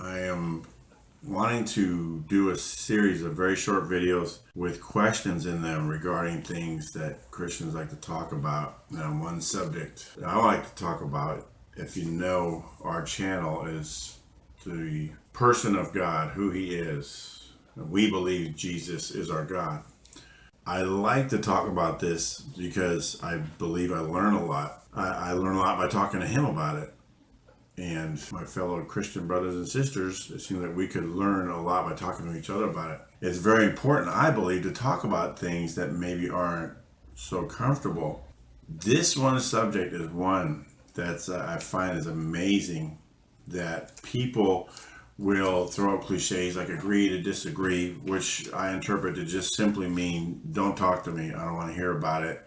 I am wanting to do a series of very short videos with questions in them regarding things that Christians like to talk about. Now, one subject I like to talk about, if you know our channel, is the person of God, who He is. We believe Jesus is our God. I like to talk about this because I believe I learn a lot. I learn a lot by talking to Him about it. And my fellow Christian brothers and sisters, it seems that we could learn a lot by talking to each other about it. It's very important, I believe, to talk about things that maybe aren't so comfortable. This one subject is one that I find is amazing, that people will throw out cliches like agree to disagree, which I interpret to just simply mean don't talk to me, I don't want to hear about it.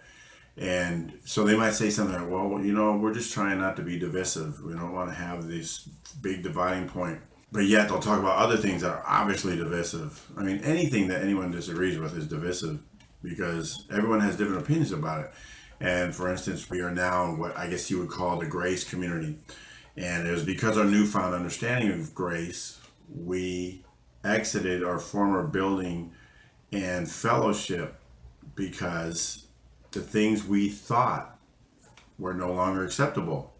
And so they might say something like, well, we're just trying not to be divisive. We don't want to have this big dividing point. But yet they'll talk about other things that are obviously divisive. I mean, anything that anyone disagrees with is divisive because everyone has different opinions about it. And for instance, we are now in what I guess you would call the grace community. And it was because our newfound understanding of grace, we exited our former building and fellowship because the things we thought were no longer acceptable.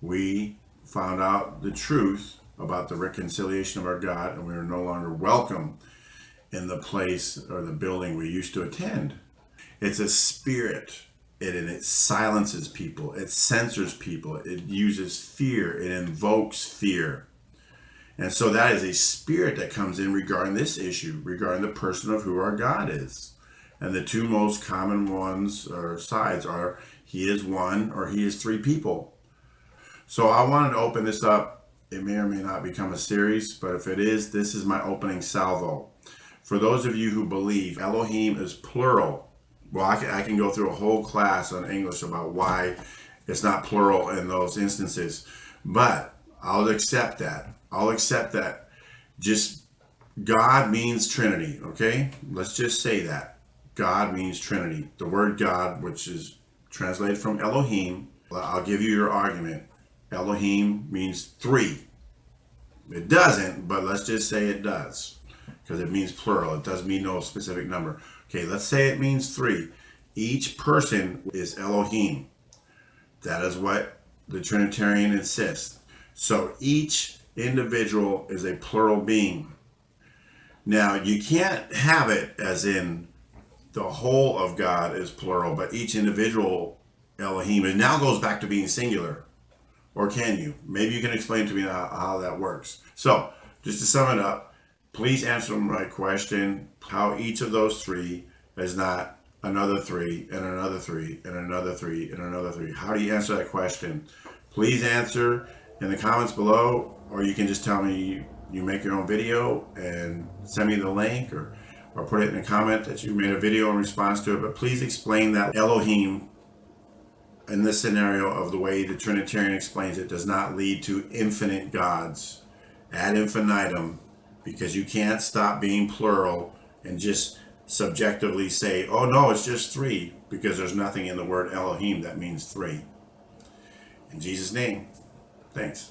We found out the truth about the reconciliation of our God, and we were no longer welcome in the place or the building we used to attend. It's a spirit, and it silences people, it censors people, it uses fear, it invokes fear. And so that is a spirit that comes in regarding this issue, regarding the person of who our God is. And the two most common ones or sides are He is one or He is three people. So I wanted to open this up. It may or may not become a series, but if it is, this is my opening salvo. For those of you who believe Elohim is plural, well, I can go through a whole class on English about why it's not plural in those instances, but I'll accept that. I'll accept that. Just God means Trinity, okay? Let's just say that. God means Trinity. The word God, which is translated from Elohim, I'll give you your argument. Elohim means three. It doesn't, but let's just say it does, because it means plural. It doesn't mean no specific number. Okay, let's say it means three. Each person is Elohim. That is what the Trinitarian insists. So each individual is a plural being. Now, you can't have it as in the whole of God is plural, but each individual Elohim, it now goes back to being singular. Or can you? Maybe you can explain to me how that works. So, just to sum it up, please answer my question, how each of those three is not another three, and another three, and another three, and another three. How do you answer that question? Please answer in the comments below, or you can just tell me you make your own video and send me the link, or put it in a comment that you made a video in response to it. But please explain that Elohim in this scenario of the way the Trinitarian explains it does not lead to infinite gods ad infinitum, because you can't stop being plural and just subjectively say, oh no, it's just three, because there's nothing in the word Elohim that means three. In Jesus' name, thanks.